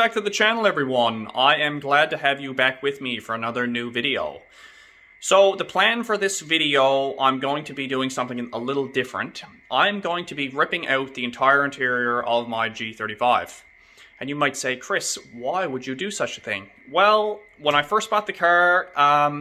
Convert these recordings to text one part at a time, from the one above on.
back to the channel, everyone. I am glad to have you back with me for another new video. So the plan for this video, I'm going to be doing something a little different. I'm going to be ripping out the entire interior of my G35. And you might say, Chris, why would you do such a thing? Well, when I first bought the car,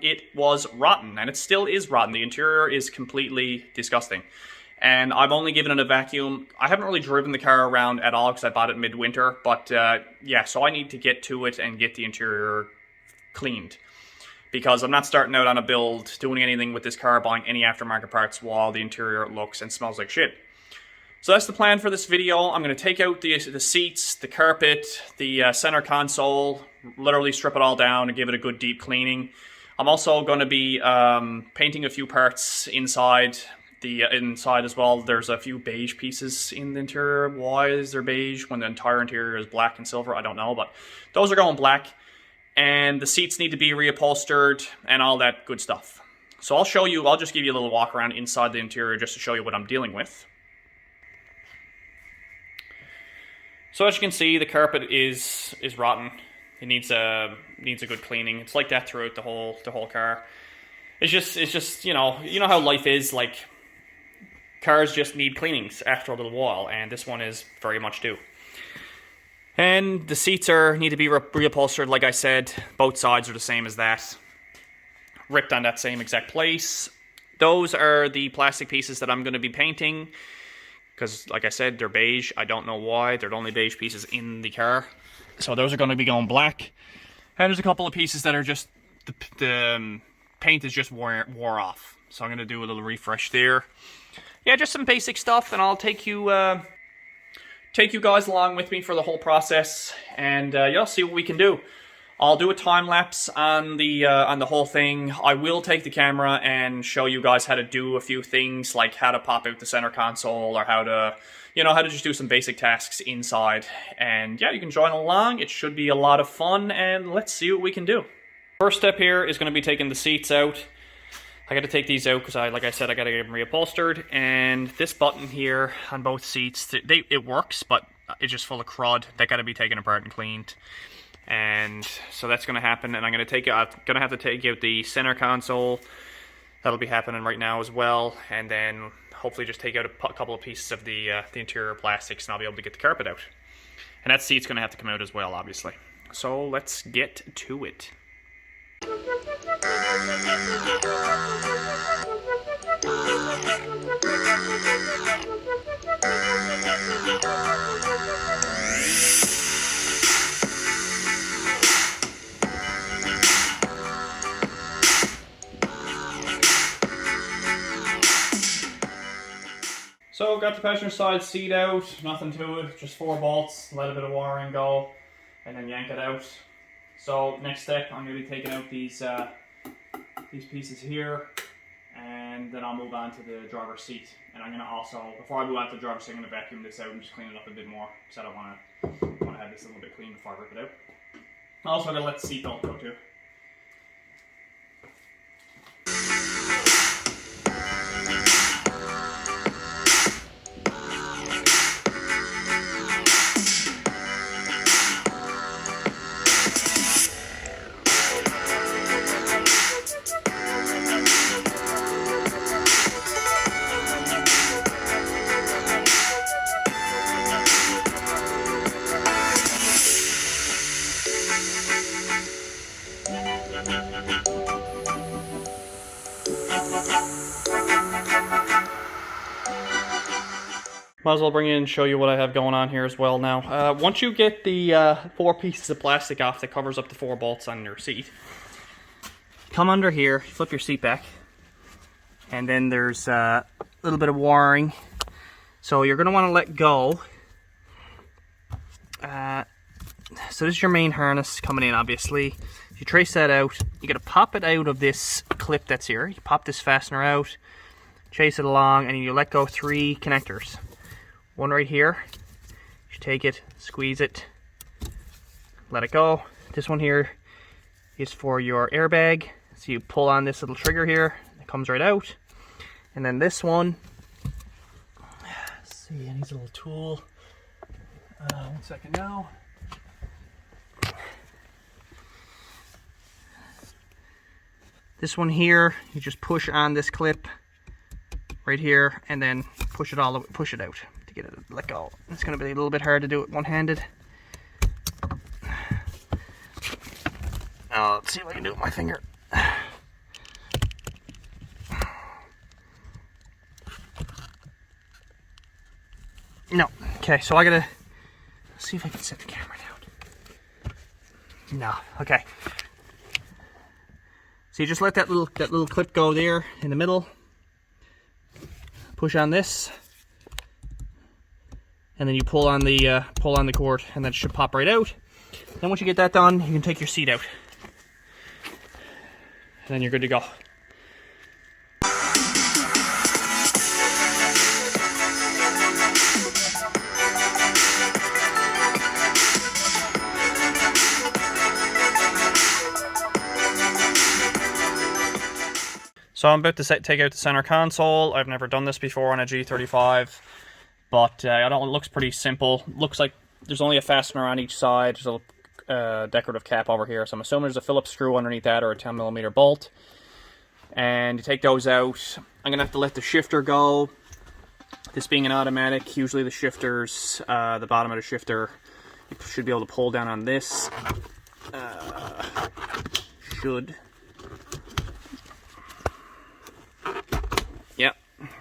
it was rotten, and it still is rotten. The interior is completely disgusting. And I've only given it a vacuum. I haven't really driven the car around at all because I bought it midwinter. But yeah, so I need to get to it and get the interior cleaned. Because I'm not starting out on a build, doing anything with this car, buying any aftermarket parts while the interior looks and smells like shit. So that's the plan for this video. I'm going to take out the seats, the carpet, the center console, literally strip it all down and give it a good deep cleaning. I'm also going to be painting a few parts inside. Inside as well, there's a few beige pieces in the interior. Why is there beige when the entire interior is black and silver? I don't know, but those are going black. And the seats need to be reupholstered and all that good stuff. So I'll just give you a little walk around inside the interior just to show you what I'm dealing with. So as you can see, the carpet is rotten. It needs a good cleaning. It's like that throughout the whole car. It's just you know how life is, like cars just need cleanings after a little while, and this one is very much due. And the seats need to be reupholstered, like I said. Both sides are the same as that. Ripped on that same exact place. Those are the plastic pieces that I'm going to be painting. Because, like I said, they're beige. I don't know why. They're the only beige pieces in the car. So those are going to be going black. And there's a couple of pieces that are just... The paint is just wore off. So I'm going to do a little refresh there. Yeah, just some basic stuff. And I'll take you guys along with me for the whole process. And you'll see what we can do. I'll do a time lapse on the whole thing. I will take the camera and show you guys how to do a few things, like how to pop out the center console or how to just do some basic tasks inside. And yeah, you can join along. It should be a lot of fun, and let's see what we can do. First step here is going to be taking the seats out. I got to take these out because, like I said, I got to get them reupholstered. And this button here on both seats, it works, but it's just full of crud. They got to be taken apart and cleaned. And so that's going to happen, and I'm going to have to take out the center console. That'll be happening right now as well, and then hopefully just take out a couple of pieces of the interior plastics, and I'll be able to get the carpet out. And that seat's going to have to come out as well, obviously. So let's get to it. So got the passenger side seat out, nothing to it, just 4 bolts, let a bit of wiring go, and then yank it out. So next step, I'm going to be taking out these pieces here, and then I'll move on to the driver's seat. And I'm going to also, before I move on to the driver's seat, I'm going to vacuum this out and just clean it up a bit more, because I don't want to have this a little bit clean before I rip it out. I'm also going to let the seat belt go too. Might as well bring in and show you what I have going on here as well now. Once you get the 4 pieces of plastic off that covers up the 4 bolts on your seat, come under here, flip your seat back, and then there's a little bit of wiring. So you're going to want to let go. So this is your main harness coming in, obviously. If you trace that out, you got to pop it out of this clip that's here. You pop this fastener out, chase it along, and you let go 3 connectors. One right here. You take it, squeeze it, let it go. This one here is for your airbag. So you pull on this little trigger here, it comes right out. And then this one, let's see, it needs a little tool. 1 second now. This one here, you just push on this clip right here, and then push it out to get it to let go. It's going to be a little bit hard to do it one-handed. Now let's see if I can do it with my finger. No. Okay, so I gotta see if I can set the camera down. No. Okay. So you just let that little clip go there in the middle. Push on this, and then you pull on the cord, and then it should pop right out. Then once you get that done, you can take your seat out, and then you're good to go. So I'm about to take out the center console. I've never done this before on a G35, but I know it looks pretty simple. Looks like there's only a fastener on each side. There's a decorative cap over here, so I'm assuming there's a Phillips screw underneath that or a 10mm bolt. And you take those out. I'm gonna have to let the shifter go. This being an automatic, usually the shifters, the bottom of the shifter, you should be able to pull down on this. Yep,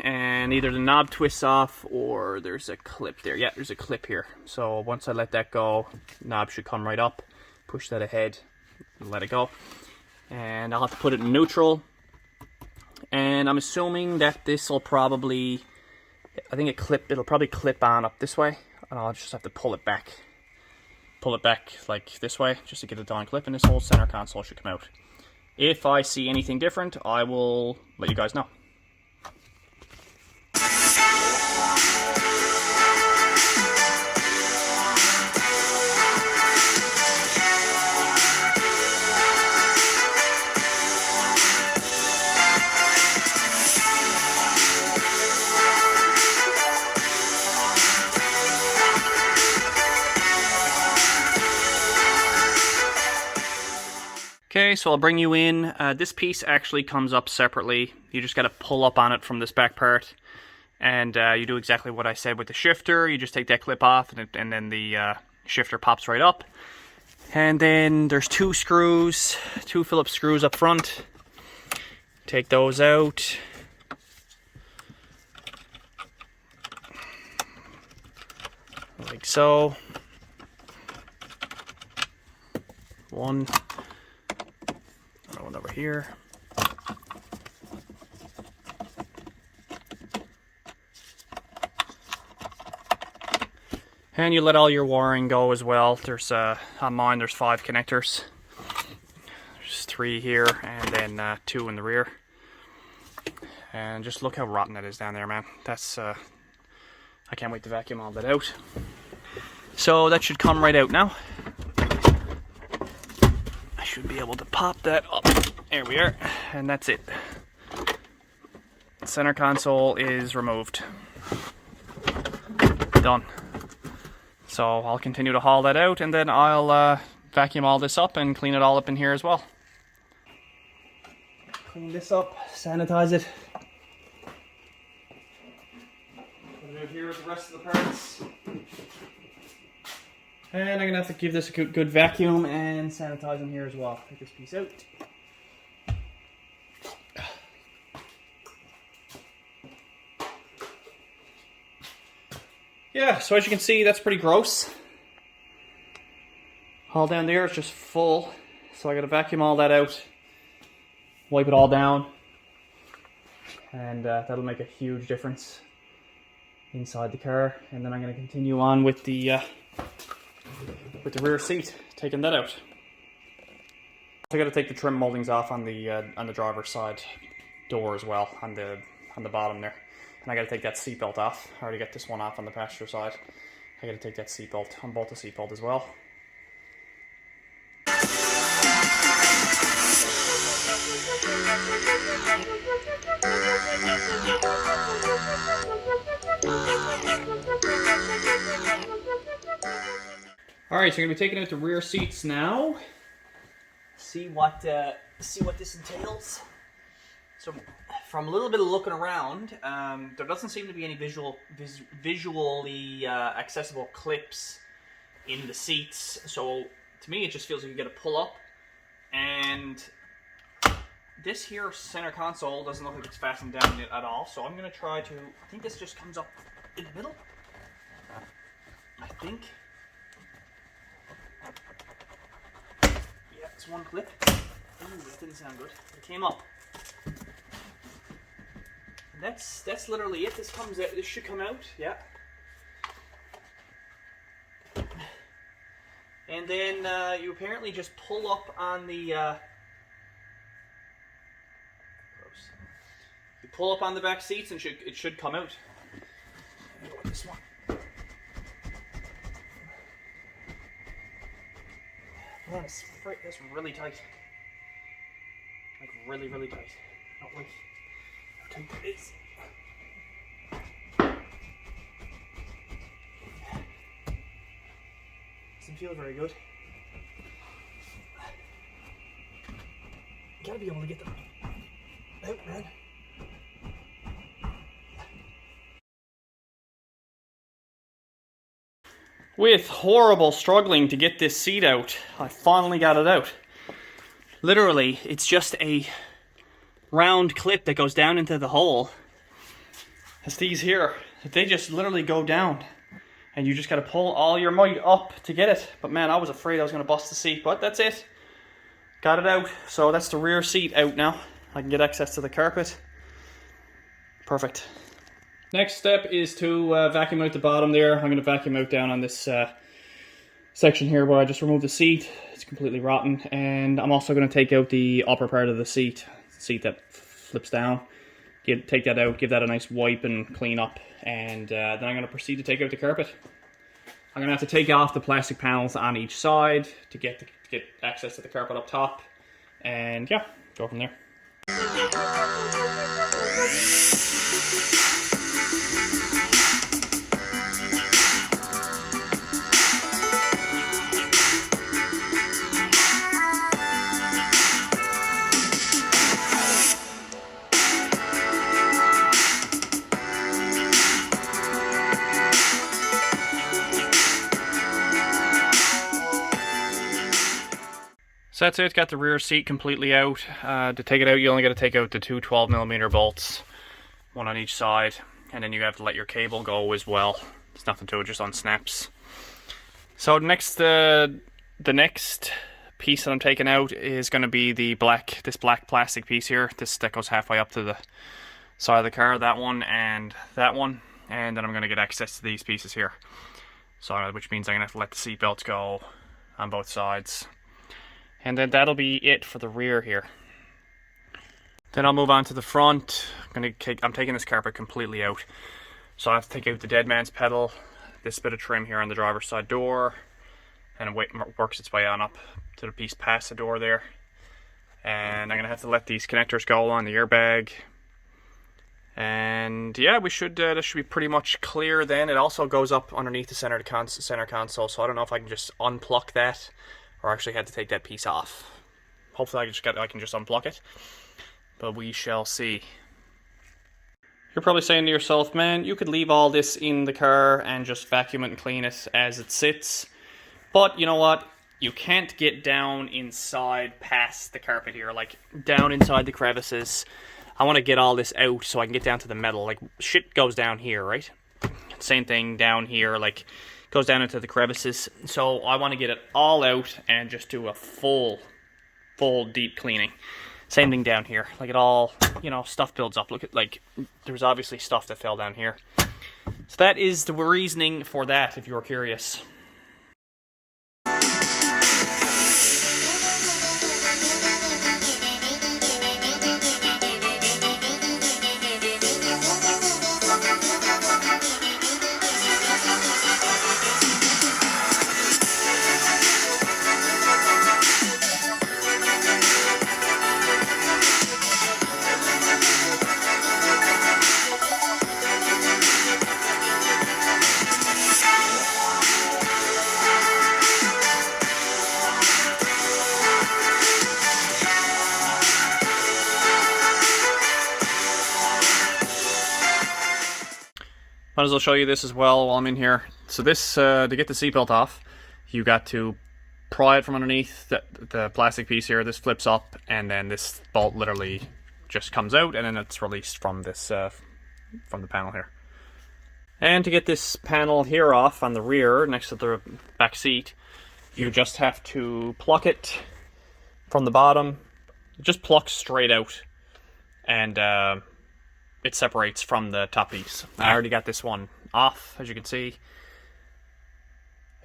and either the knob twists off or there's a clip there. Yeah, there's a clip here. So once I let that go, the knob should come right up. Push that ahead and let it go. And I'll have to put it in neutral. And I'm assuming that this will probably, I think it'll probably clip on up this way. And I'll just have to pull it back. Pull it back like this way, just to get it on clip, and this whole center console should come out. If I see anything different, I will let you guys know. Okay, so I'll bring you in. This piece actually comes up separately. You just got to pull up on it from this back part. And you do exactly what I said with the shifter. You just take that clip off, and then the shifter pops right up. And then there's two Phillips screws up front. Take those out. Like so. One over here. And you let all your wiring go as well. There's on mine there's 5 connectors. There's 3 here and then 2 in the rear. And just look how rotten that is down there, man. That's I can't wait to vacuum all that out. So that should come right out now. Should be able to pop that up. There we are, and that's it. The center console is removed. Done. So I'll continue to haul that out, and then I'll vacuum all this up and clean it all up in here as well. Clean this up, sanitize it. Put it out here with the rest of the parts. And I'm going to have to give this a good vacuum and sanitize in here as well. Take this piece out. Yeah, so as you can see, that's pretty gross. All down there is just full. So I got to vacuum all that out. Wipe it all down. And that'll make a huge difference inside the car. And then I'm going to continue on with the rear seat, taking that out. I got to take the trim moldings off on the driver's side door as well, on the bottom there, and I got to take that seat belt off. I already got this one off on the passenger side. I got to take that seat belt, unbolt the seat belt as well. Alright, so I'm going to be taking out the rear seats now. see what this entails. So from a little bit of looking around, there doesn't seem to be any visually accessible clips in the seats. So to me, it just feels like you get a pull up, and this here center console doesn't look like it's fastened down at all. So I'm gonna try to. I think this just comes up in the middle. I think. Yeah, it's one clip. Ooh, that didn't sound good. It came up. And that's literally it. This comes out. This should come out. Yeah. And then you apparently just pull up on the. You pull up on the back seats, and it should come out. Go with this one. Man, that's really tight. Like really, really tight. Not like how tight that is. Doesn't feel very good. You gotta be able to get them out, man. With horrible struggling to get this seat out, I finally got it out. Literally, it's just a round clip that goes down into the hole. It's these here. They just literally go down. And you just gotta pull all your might up to get it. But man, I was afraid I was gonna bust the seat. But that's it. Got it out. So that's the rear seat out now. I can get access to the carpet. Perfect. Next step is to vacuum out the bottom there. I'm going to vacuum out down on this section here where I just removed the seat. It's completely rotten. And I'm also going to take out the upper part of the seat that flips down. Take that out, give that a nice wipe and clean up. And then I'm going to proceed to take out the carpet. I'm going to have to take off the plastic panels on each side to get access to the carpet up top. And yeah, go from there. So that's it, got the rear seat completely out. To take it out, you only got to take out the two 12mm bolts, one on each side, and then you have to let your cable go as well. There's nothing to it, just unsnaps. So the next piece that I'm taking out is going to be this black plastic piece here. That goes halfway up to the side of the car, that one, and then I'm going to get access to these pieces here. So, which means I'm going to have to let the seat belts go on both sides. And then that'll be it for the rear here. Then I'll move on to the front. I'm taking this carpet completely out. So I have to take out the dead man's pedal, this bit of trim here on the driver's side door, and it works its way on up to the piece past the door there. And I'm going to have to let these connectors go on the airbag. And yeah, this should be pretty much clear then. It also goes up underneath the center console, so I don't know if I can just unplug that or actually had to take that piece off. Hopefully I can just unplug it, but we shall see. You're probably saying to yourself, man, you could leave all this in the car and just vacuum it and clean it as it sits. But you know what? You can't get down inside past the carpet here, like down inside the crevices. I want to get all this out so I can get down to the metal. Like, shit goes down here, right? Same thing down here, like, goes down into the crevices. So I want to get it all out and just do a full deep cleaning. Same thing down here. Like, it all, stuff builds up. Look at, like, there's obviously stuff that fell down here. So that is the reasoning for that, if you're curious. Might as well show you this as well while I'm in here. So this, to get the seatbelt off, you got to pry it from underneath the plastic piece here. This flips up, and then this bolt literally just comes out, and then it's released from this from the panel here. And to get this panel here off on the rear, next to the back seat, you just have to pluck it from the bottom. It just plucks straight out, and it separates from the top piece. I already got this one off, as you can see.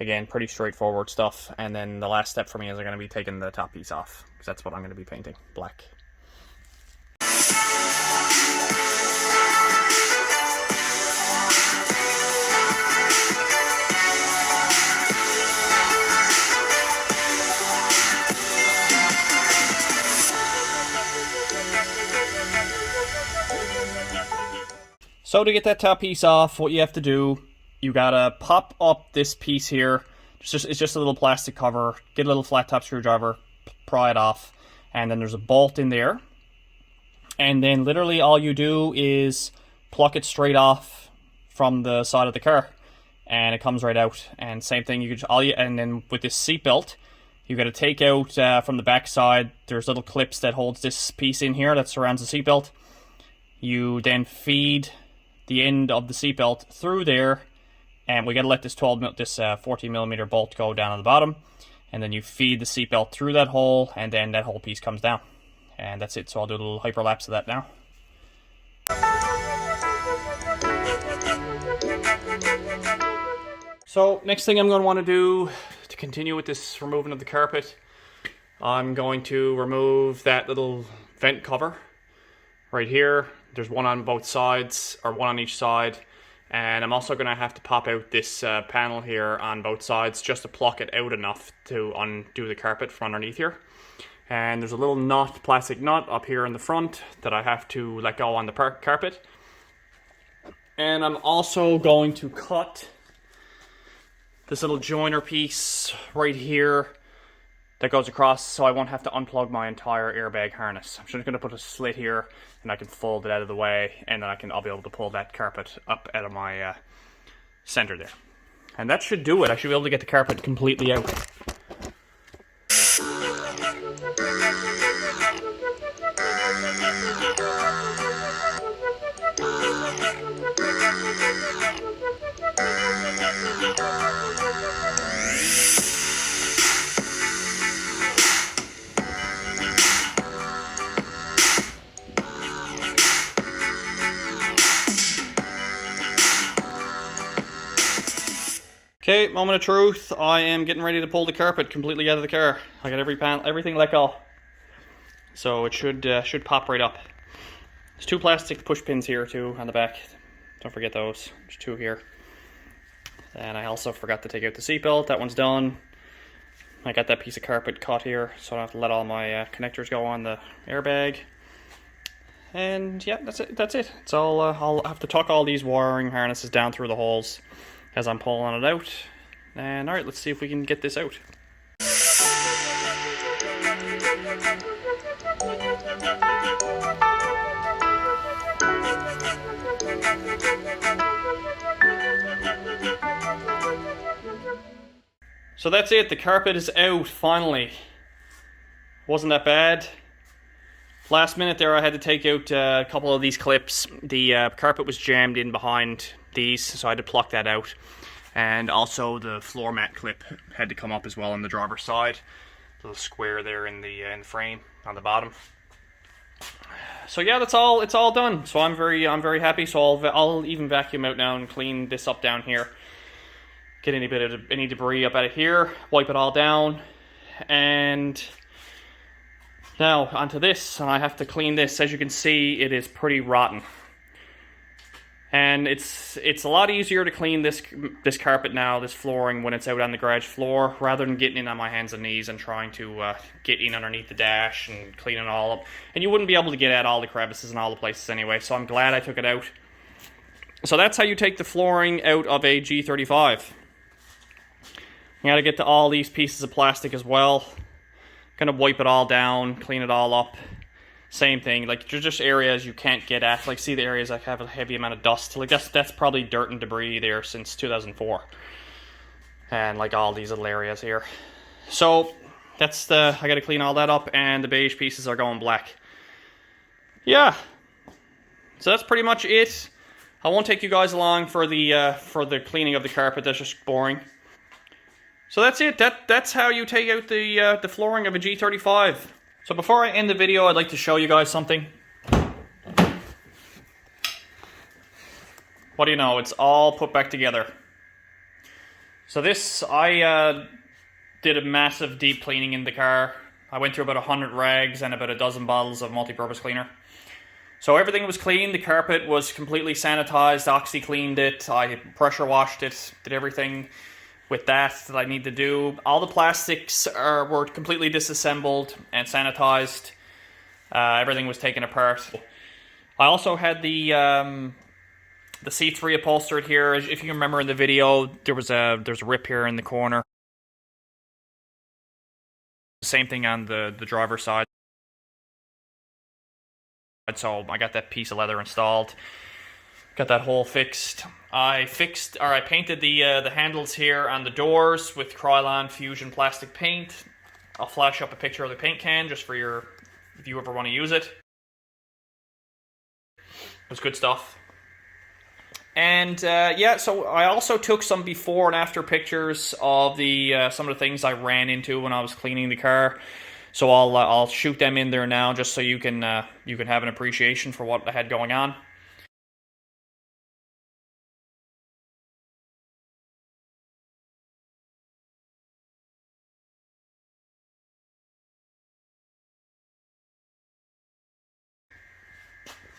Again, pretty straightforward stuff. And then the last step for me is I'm going to be taking the top piece off, because that's what I'm going to be painting, black. So to get that top piece off, what you have to do, you gotta pop up this piece here. It's just a little plastic cover. Get a little flat top screwdriver, pry it off, and then there's a bolt in there. And then literally all you do is pluck it straight off from the side of the car, and it comes right out. And same thing, and then with this seat belt, you gotta take out from the back side. There's little clips that holds this piece in here that surrounds the seat belt. You then feed the end of the seatbelt through there, and we gotta let this 14mm bolt go down on the bottom, and then you feed the seatbelt through that hole, and then that whole piece comes down, and that's it. So I'll do a little hyperlapse of that now. So next thing I'm going to want to do to continue with this removing of the carpet, I'm going to remove that little vent cover right here. There's one on both sides, or one on each side, and I'm also going to have to pop out this panel here on both sides just to pluck it out enough to undo the carpet from underneath here. And there's a little nut, plastic nut up here in the front that I have to let go on the carpet. And I'm also going to cut this little joiner piece right here that goes across, so I won't have to unplug my entire airbag harness. I'm just going to put a slit here, and I can fold it out of the way, and then I'll be able to pull that carpet up out of my center there. And that should do it. I should be able to get the carpet completely out. Okay, moment of truth. I am getting ready to pull the carpet completely out of the car. I got everything let go, so it should pop right up. There's two plastic push pins here too on the back. Don't forget those. There's two here. And I also forgot to take out the seatbelt. That one's done. I got that piece of carpet cut here, so I don't have to let all my connectors go on the airbag. And yeah, that's it. That's it. It's all. I'll have to tuck all these wiring harnesses down through the holes as I'm pulling it out. And alright, let's see if we can get this out. So that's it, the carpet is out finally. Wasn't that bad. Last minute there I had to take out a couple of these clips. The carpet was jammed in behind these, so I had to pluck that out. And also the floor mat clip had to come up as well on the driver's side. Little square there in the frame on the bottom. So yeah, that's all. It's all done. So I'm very happy. So I'll even vacuum out now and clean this up down here. Get any debris up out of here. Wipe it all down. And now onto this, and I have to clean this. As you can see, it is pretty rotten. And it's a lot easier to clean this carpet now, this flooring, when it's out on the garage floor, rather than getting in on my hands and knees and trying to get in underneath the dash and clean it all up. And you wouldn't be able to get at all the crevices and all the places anyway, so I'm glad I took it out. So that's how you take the flooring out of a G35. You gotta get to all these pieces of plastic as well. Gonna wipe it all down, clean it all up. Same thing. Like, there's just areas you can't get at. Like, see the areas that have a heavy amount of dust. Like, that's probably dirt and debris there since 2004. And like all these little areas here. So that's I gotta clean all that up, and the beige pieces are going black. Yeah. So that's pretty much it. I won't take you guys along for the cleaning of the carpet. That's just boring. So that's it. That's how you take out the flooring of a G35. So before I end the video, I'd like to show you guys something. What do you know? It's all put back together. So this, I did a massive deep cleaning in the car. I went through about 100 rags and about a dozen bottles of multi-purpose cleaner. So everything was clean. The carpet was completely sanitized. Oxy cleaned it. I pressure washed it. Did everything with that I need to do. All the plastics were completely disassembled and sanitized. Everything was taken apart. I also had the seats reupholstered here. If you remember in the video, there's a rip here in the corner. Same thing on the driver's side. So I got that piece of leather installed. Got that hole fixed. I painted the handles here on the doors with Krylon Fusion plastic paint. I'll flash up a picture of the paint can just for if you ever want to use it. It was good stuff. And yeah, so I also took some before and after pictures of some of the things I ran into when I was cleaning the car. So I'll shoot them in there now, just so you can have an appreciation for what I had going on.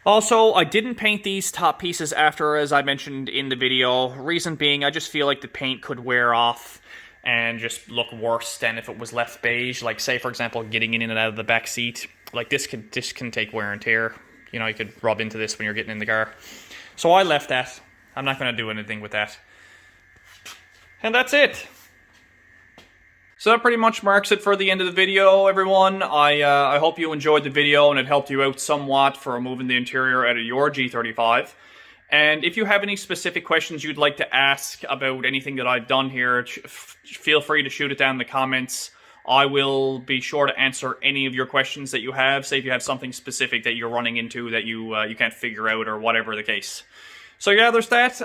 Also, I didn't paint these top pieces after, as I mentioned in the video. Reason being, I just feel like the paint could wear off and just look worse than if it was left beige. Like, say, for example, getting in and out of the back seat. Like, this can take wear and tear. You know, you could rub into this when you're getting in the car. So I left that. I'm not going to do anything with that. And that's it. So that pretty much marks it for the end of the video, everyone. I hope you enjoyed the video and it helped you out somewhat for removing the interior out of your G35. And if you have any specific questions you'd like to ask about anything that I've done here, feel free to shoot it down in the comments. I will be sure to answer any of your questions that you have. Say if you have something specific that you're running into that you can't figure out, or whatever the case. So yeah, there's that.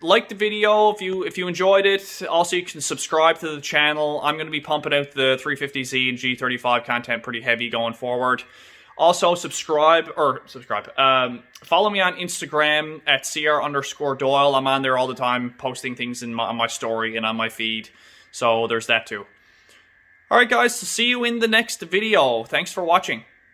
Like the video if you enjoyed it. Also, you can subscribe to the channel. I'm going to be pumping out the 350Z and G35 content pretty heavy going forward. Also, follow me on Instagram at cr_Doyle. I'm on there all the time, posting things on my story and on my feed. So there's that too. Alright guys, see you in the next video. Thanks for watching.